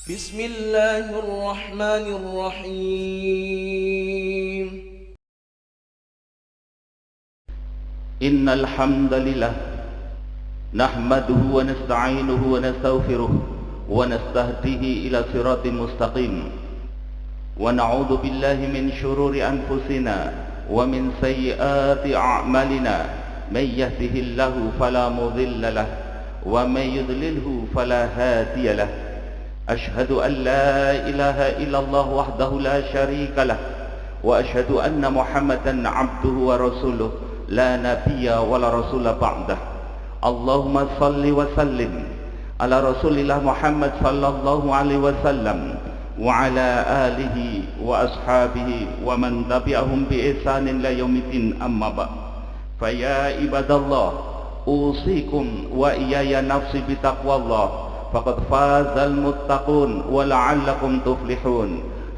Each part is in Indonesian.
بسم الله الرحمن الرحيم. إن الحمد لله نحمده ونستعينه ونستغفره ونستهديه إلى صراط مستقيم، ونعوذ بالله من شرور أنفسنا ومن سيئات أعمالنا. من يهده الله فلا مضل له ومن يضلله فلا هادي له. أشهد أن لا إله إلا الله وحده لا شريك له، وأشهد أن محمدا عبده ورسوله لا نبي ولا رسول بعده. اللهم صل وسلم على رسول الله محمد صلى الله عليه وسلم وعلى آله وأصحابه ومن تبعهم بإحسان إلى يوم الدين. أما بعد، فيا عباد الله، أوصيكم وإياي نفسي بتقوى الله، فقد فاز المتقون ولعلكم تفلحون،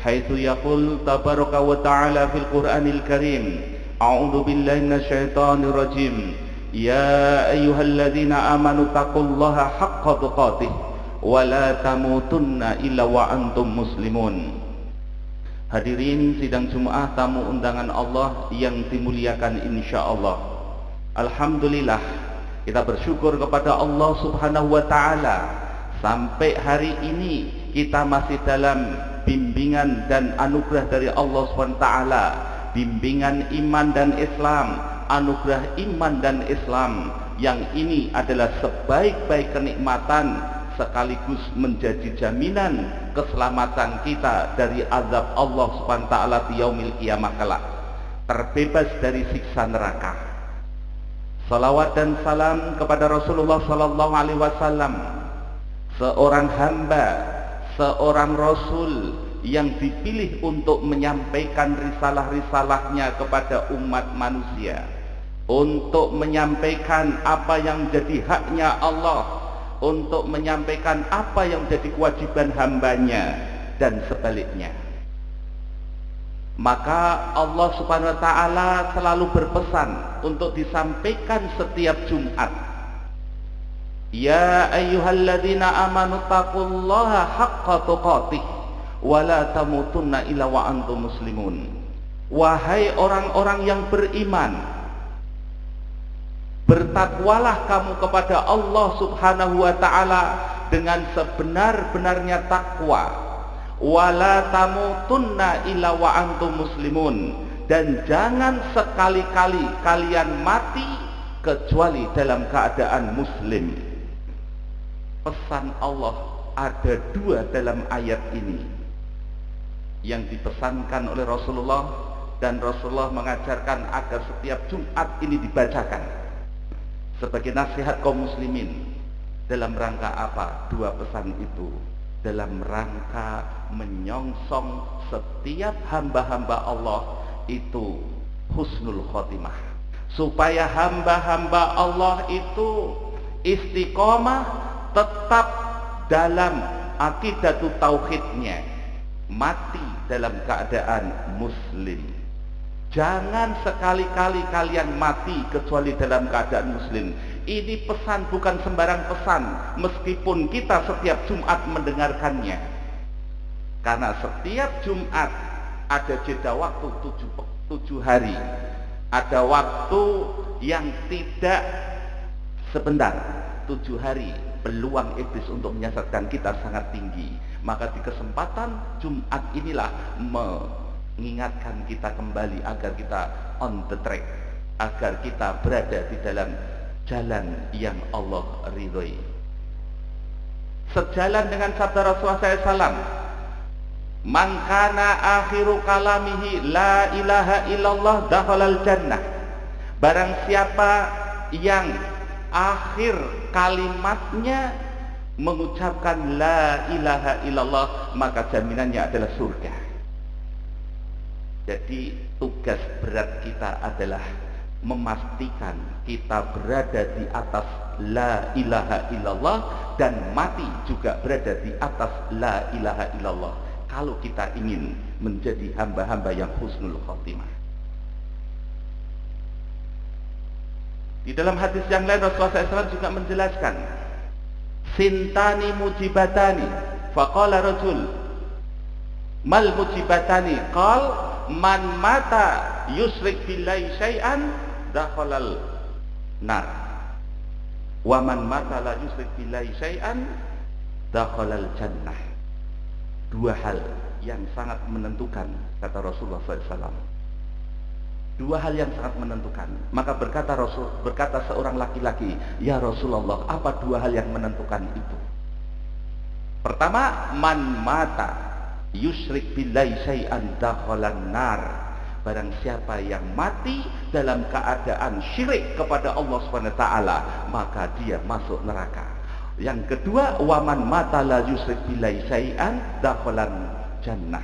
حيث يقول تبارك وتعالى في القرآن الكريم: أعوذ بالله من الشيطان الرجيم، يا أيها الذين آمنوا اتقوا الله حق تقاته ولا تموتن إلا وأنتم مسلمون. Hadirin sidang Jumat tamu undangan Allah yang dimuliakan insyaallah. Alhamdulillah, kita bersyukur kepada Allah Subhanahu wa taala, sampai hari ini kita masih dalam bimbingan dan anugerah dari Allah Subhanahu wa taala, bimbingan iman dan Islam, anugerah iman dan Islam yang ini adalah sebaik-baik kenikmatan sekaligus menjadi jaminan keselamatan kita dari azab Allah Subhanahu wa taala di yaumil qiyamah kelak, terbebas dari siksa neraka. Salawat dan salam kepada Rasulullah sallallahu alaihi wasallam, seorang hamba, seorang rasul yang dipilih untuk menyampaikan risalah-risalahnya kepada umat manusia, untuk menyampaikan apa yang menjadi haknya Allah, untuk menyampaikan apa yang menjadi kewajiban hambanya, dan sebaliknya. Maka Allah Subhanahu wa taala selalu berpesan untuk disampaikan setiap Jumat. Ya ayyuhalladzina amanu taqullaha haqqa tuqatih wa la tamutunna illa wa antum muslimun. Wahai orang-orang yang beriman, bertakwalah kamu kepada Allah Subhanahu wa taala dengan sebenar-benarnya takwa. Wala tamutunna illa wa antum muslimun, dan jangan sekali-kali kalian mati kecuali dalam keadaan muslim. Pesan Allah ada dua dalam ayat ini yang dipesankan oleh Rasulullah, dan Rasulullah mengajarkan agar setiap Jumat ini dibacakan sebagai nasihat kaum muslimin. Dalam rangka apa dua pesan itu? Dalam rangka menyongsong setiap hamba-hamba Allah itu husnul khotimah, supaya hamba-hamba Allah itu istiqomah tetap dalam akidatul tauhidnya, mati dalam keadaan muslim. Jangan sekali-kali kalian mati kecuali dalam keadaan muslim. Ini pesan bukan sembarang pesan, meskipun kita setiap Jumat mendengarkannya. Karena setiap Jumat ada jeda waktu 7 hari. Ada waktu yang tidak sebentar, 7 hari. Peluang iblis untuk menyesatkan kita sangat tinggi. Maka di kesempatan Jumat inilah mengingatkan kita kembali agar kita on the track, agar kita berada di dalam jalan yang Allah ridhoi. Sejalan dengan sabda Rasulullah SAW, man kana akhiru kalamihi la ilaha illallah dakhalal jannah. Barang siapa yang akhir kalimatnya mengucapkan la ilaha illallah, maka jaminannya adalah surga. Jadi tugas berat kita adalah memastikan kita berada di atas la ilaha illallah dan mati juga berada di atas la ilaha illallah, kalau kita ingin menjadi hamba-hamba yang husnul khotimah. Di dalam hadis yang lain Rasulullah SAW juga menjelaskan, sintani mujibatani, Faqala rajul mal mujibatani? Qal man mata yusyrik billahi syai'an dakhalal nar wa man mata la yusyrik billahi syai'an dakhalal jannah. Dua hal yang sangat menentukan, kata Rasulullah SAW. Dua hal yang sangat menentukan. Maka berkata seorang laki-laki, ya Rasulullah, apa dua hal yang menentukan itu? Pertama, man mata yusyrik billahi syai'an dakhalan nar. Barang siapa yang mati dalam keadaan syirik kepada Allah SWT, maka dia masuk neraka. Yang kedua, waman mata la yusyrik billahi syai'an dakhalan jannah.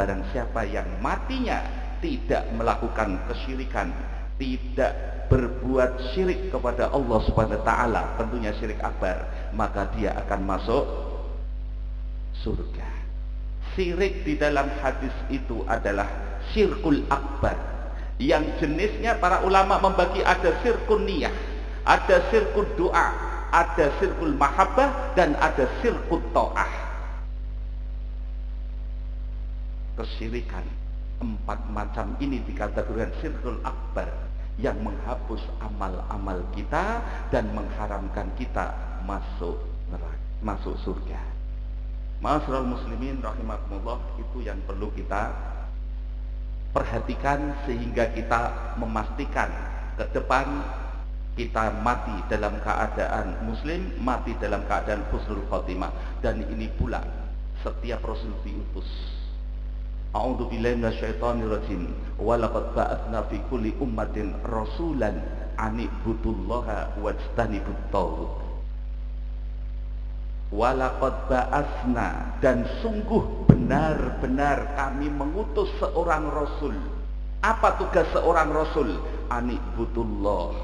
Barang siapa yang matinya tidak melakukan kesyirikan, tidak berbuat syirik kepada Allah Subhanahu wa taala, tentunya syirik akbar, maka dia akan masuk surga. Syirik di dalam hadis itu adalah syirkul akbar, yang jenisnya para ulama membagi ada syirkun niyah, ada syirkul doa, ada syirkul mahabbah, dan ada syirkul ta'ah. Kesyirikan empat macam ini dikategorikan syirkul akbar, yang menghapus amal-amal kita dan mengharamkan kita masuk neraka, masuk surga. Ma'asyiral muslimin rahimakumullah, itu yang perlu kita perhatikan sehingga kita memastikan ke depan kita mati dalam keadaan muslim, mati dalam keadaan husnul khotimah. Dan ini pula setiap rasul diutus. A'udzu billahi minasyaitonir rajim. Wa laqad ba'atsna fi kulli ummatin rasulan an ibudullaha wajtanibut taghut. Wa laqad ba'atsna, dan sungguh benar-benar kami mengutus seorang rasul. Apa tugas seorang rasul? An ibudullah,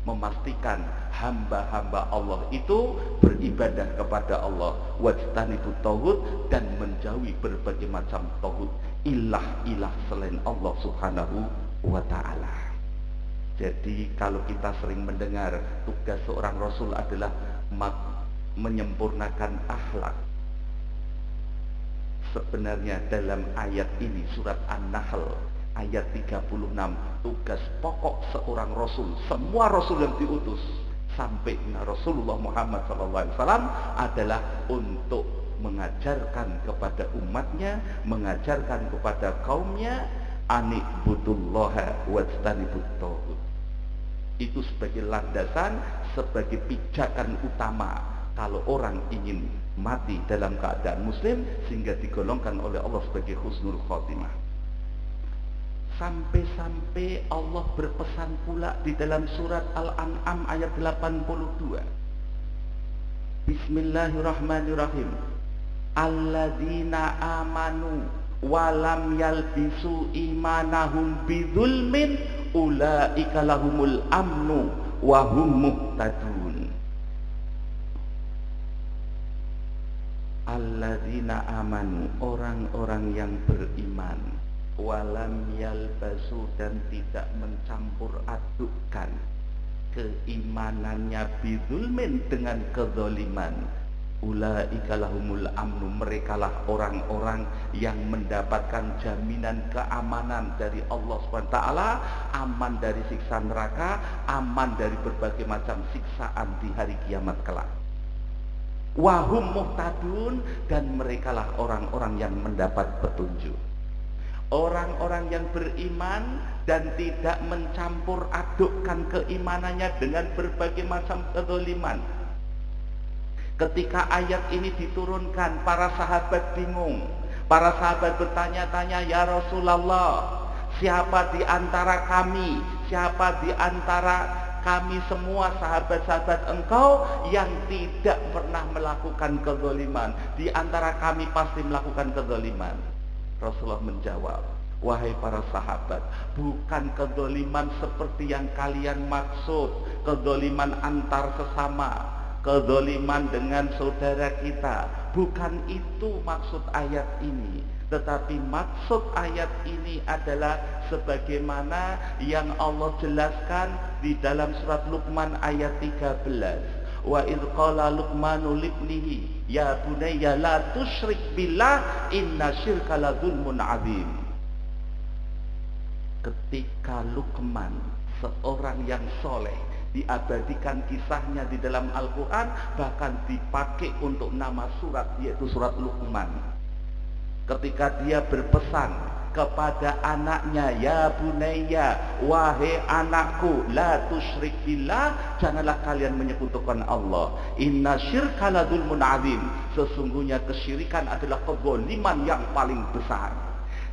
memastikan hamba-hamba Allah itu beribadah kepada Allah, wajtanibut taghut, dan menjauhi berbagai macam taghut, ilah-ilah selain Allah Subhanahu wa ta'ala. Jadi kalau kita sering mendengar tugas seorang rasul adalah menyempurnakan akhlak, sebenarnya dalam ayat ini surat An-Nahl ayat 36, tugas pokok seorang rasul, semua rasul yang diutus sampai Rasulullah Muhammad SAW adalah untuk mengajarkan kepada umatnya, mengajarkan kepada kaumnya, ani'budullaha wajtanibut taghut. Itu sebagai landasan, sebagai pijakan utama kalau orang ingin mati dalam keadaan muslim, sehingga digolongkan oleh Allah sebagai husnul khotimah. Sampai-sampai Allah berpesan pula di dalam surat Al-An'am ayat 82. Bismillahirrahmanirrahim. Alladzina amanu walam yalbisu imanahum bidzulmin ulaika lahumul amnu wa hum muhtadun. Alladzina amanu, orang-orang yang beriman, walam yalbasu, dan tidak mencampur adukkan keimanannya bidzulmin, dengan kezaliman. Ulaika lahumul amnu, merekalah orang-orang yang mendapatkan jaminan keamanan dari Allah SWT, aman dari siksa neraka, aman dari berbagai macam siksaan di hari kiamat kelak. Wahum muhtadun, dan merekalah orang-orang yang mendapat petunjuk. Orang-orang yang beriman dan tidak mencampur adukkan keimanannya dengan berbagai macam kezaliman. Ketika ayat ini diturunkan, para sahabat bingung. Para sahabat bertanya-tanya, ya Rasulullah, siapa di antara kami, siapa di antara kami semua sahabat-sahabat engkau yang tidak pernah melakukan kezaliman? Di antara kami pasti melakukan kezaliman. Rasulullah menjawab, wahai para sahabat, bukan kezaliman seperti yang kalian maksud, kezaliman antar sesama, kezaliman dengan saudara kita. Bukan itu maksud ayat ini. Tetapi maksud ayat ini adalah sebagaimana yang Allah jelaskan di dalam surat Luqman ayat 13. Wa idh qala Luqmanu libnihi ya bunayya la tusyrik billah inna syirka la dzulmun adzim. Ketika Luqman, seorang yang soleh, diabadikan kisahnya di dalam Al-Quran, bahkan dipakai untuk nama surat, yaitu surat Luqman. Ketika dia berpesan kepada anaknya, ya bunayya, wahai anakku, la tusyrik billah, janganlah kalian menyekutukan Allah. Inna syirka la dzulmun adzim, sesungguhnya kesyirikan adalah kezaliman yang paling besar.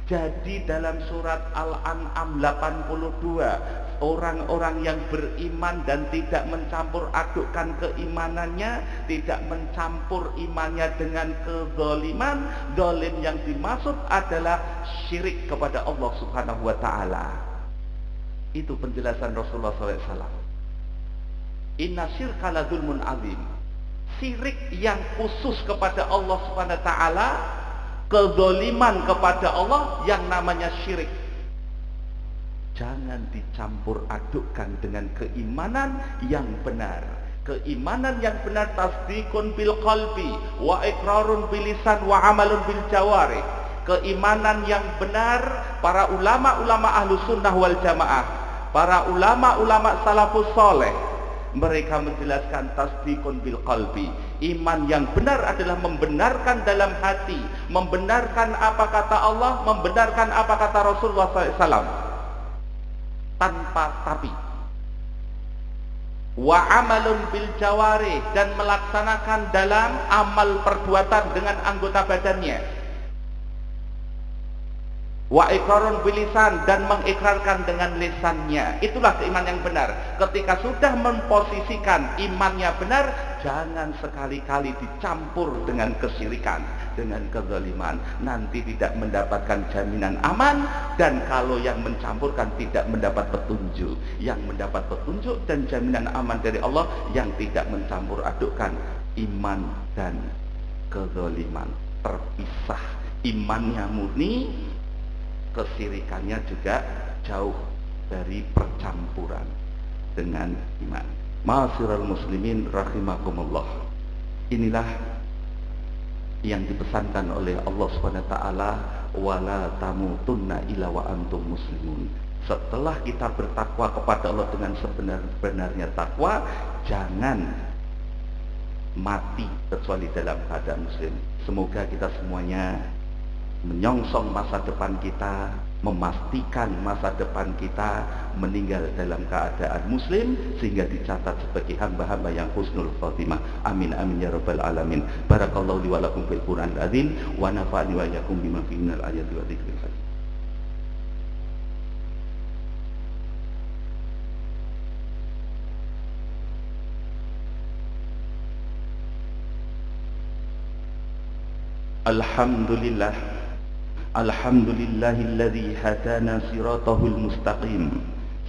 Jadi dalam surat Al-An'am 82, orang-orang yang beriman dan tidak mencampur adukkan keimanannya, tidak mencampur imannya dengan kezaliman, zalim yang dimaksud adalah syirik kepada Allah Subhanahu wa taala. Itu penjelasan Rasulullah SAW. Inna syirka la dzulmun adzim. Syirik yang khusus kepada Allah Subhanahu wa taala, kezaliman kepada Allah yang namanya syirik, jangan dicampur adukkan dengan keimanan yang benar. Keimanan yang benar tasdikun bil qalbi wa iqrarun bil lisan wa amalun bil jawarih. Keimanan yang benar, para ulama-ulama ahlu sunnah wal jamaah, para ulama-ulama salafus soleh, mereka menjelaskan tasdikun bil qalbi. Iman yang benar adalah membenarkan dalam hati, membenarkan apa kata Allah, membenarkan apa kata Rasulullah SAW, tanpa tapi. Wa amalun bil jawarih, dan melaksanakan dalam amal perbuatan dengan anggota badannya. Wa iqrarun bil lisan, dan mengikrarkan dengan lisannya. Itulah keimanan yang benar. Ketika sudah memposisikan imannya benar, jangan sekali-kali dicampur dengan kesyirikan, dengan kezaliman. Nanti tidak mendapatkan jaminan aman, dan kalau yang mencampurkan tidak mendapat petunjuk. Yang mendapat petunjuk dan jaminan aman dari Allah yang tidak mencampur adukkan iman dan kezaliman. Terpisah, imannya murni, kesyirikannya juga jauh dari percampuran dengan iman. Ma'asyiral muslimin rahimakumullah. Inilah yang dipesankan oleh Allah Subhanahu wa taala, wala tamutunna illa wa antum muslimun. Setelah kita bertakwa kepada Allah dengan sebenar-benarnya takwa, jangan mati kecuali dalam keadaan muslim. Semoga kita semuanya menyongsong masa depan kita, memastikan masa depan kita meninggal dalam keadaan muslim, sehingga dicatat sebagai hamba-hamba yang husnul khotimah. Amin amin ya rabbal alamin. Barakallahu li wa lakum fil Qur'anil azim wa nafa'ani wa iyyakum bima fihi minal ayati wa dzikril hakim. Alhamdulillah, alhamdulillahilladzi hadana siratal mustaqim,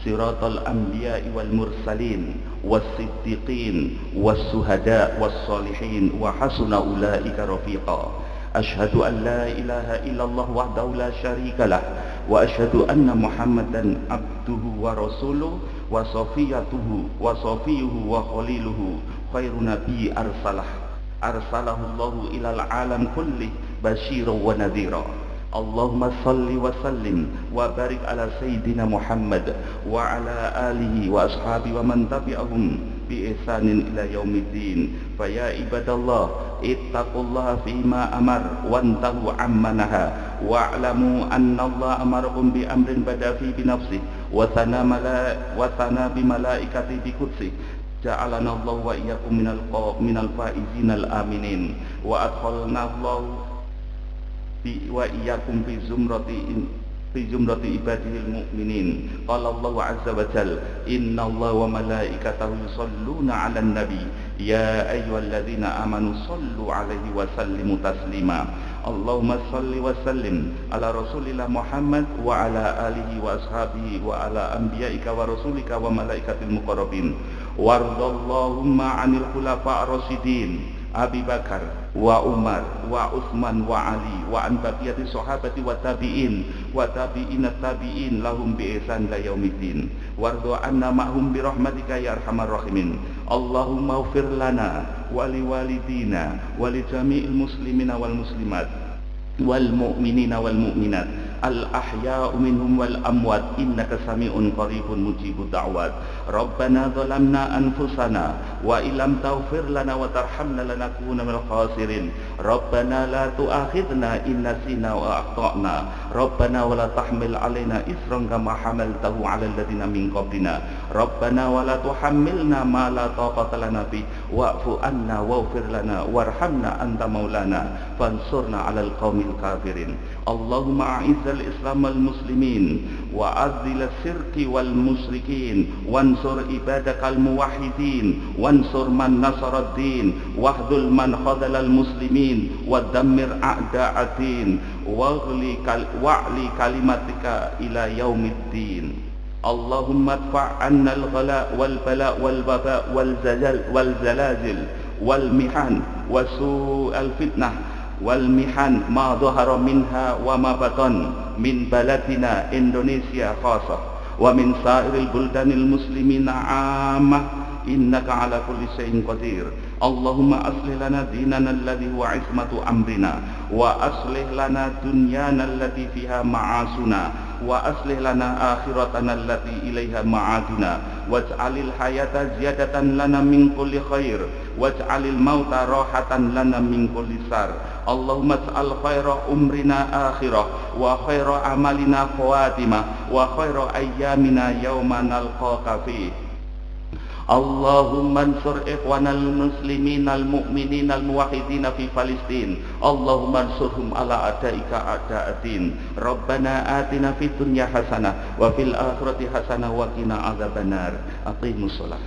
siratal anbiya'i wal mursalin was-siddiqin was-suhada was-salihin wa hasuna ulaika rafiqa. Asyhadu an la ilaha illallah wahdahu la syarikalah wa asyhadu anna Muhammadan abduhu wa rasuluhu wa safiyatuhu wa safiyuhu wa khaliluhu khairu nabi arsalahu Allahu ilal alam kulli basyiran wa nadhira. Allahumma salli wa sallim wa barik ala sayyidina Muhammad wa ala alihi wa ashabi wa man tabi'ahum bi ihsanin ila yaumiddin. Fa ya ibadallah, ittaqullaha fima amar wantahu amma naha wa'lamu anna Allah amarakum bi amrin bada fi bi nafsihi wa thana bi malaikati bi qudsihi. Ja'alana Allah wa iyyakum minal faizin al aminin wa adkhalna Allah wa iyyakum fi zumrati ibadihil mu'minin. Qala Allah azza wa jalla, inna Allah wa malaikatahu yusalluna 'alan nabi ya ayyuhalladzina amanu sallu 'alaihi wa sallimu taslima. Allahumma salli wa sallim ala rasulillah Muhammad wa ala alihi wa ashabihi wa ala anbiya'ika wa rasulika wa malaikatil muqarrabin. Wardallahumma 'anil khulafa'ir rasyidin Abi Bakar wa Umar wa Utsman wa Ali wa an baqiyati sahabati wa tabi'in wa tabi'inat tabi'in lahum bi ihsan ila yaumiddin. Warda anna ma'hum bi rahmatika ya arhamar rahimin. Allahumma ighfir lana wa liwalidina wa li jami'il muslimina wal muslimat wal mu'minina wal mu'minat al ahya'u minhum wal amwat innaka sami'un qaribun mujibud da'wat. Rabbana zalamna anfusana wa illam taghfir lana wa tarhamna lanakunanna minal khasirin. Rabbana la tu'akhidna in nasina wa akhtana. Rabbana wa la tahmil alaina isran kama hamaltahu 'alal ladzina min qablina. Rabbana wa la tuhammilna ma la taqata lana bi wa'fu anna waghfir lana warhamna anta maulana fansurna 'alal qaumil kafirin. Allahumma a'izzal islam wal muslimin wa azil syirki wal musyrikin wansur ibadakal muwahhidin wansur man nasarad din wahdul man khadhalal muslimin wa dammir a'da'ad-din wa'li kalimatika ila yaumiddin. Allahumma adfa' 'anna al-ghala wal bala wal waba wal zalazil wal mihan wa su'al fitnah wal mihan ma dhahara minha wa ma batan min baladina Indonesia khasah wa min sa'iril buldanil muslimina 'ammah innaka 'ala kulli syai'in qadir. Allahumma aslih lana dinana alladhi huwa 'ismatu amrina wa aslih lana dunyana allati fiha ma'asuna wa aslih lana akhiratana allati ilaiha ma'aduna waj'alil hayata ziyadatan lana min kulli khair waj'alil mauta rahatan lana min kulli sar. Allahumma ij'al khaira umrina akhirah wa khaira amalina khawatimah wa khaira ayyamina yawma nalqaka fi. Allahumma ansur ikhwanal muslimin al mu'minin al muwahhidin fi Palestin. Allahumma ansurhum ala a'daika a'da'atin. Rabbana atina fid dunya hasanah wa fil akhirati hasanah wa qina adzabannar. Aqimus shalah.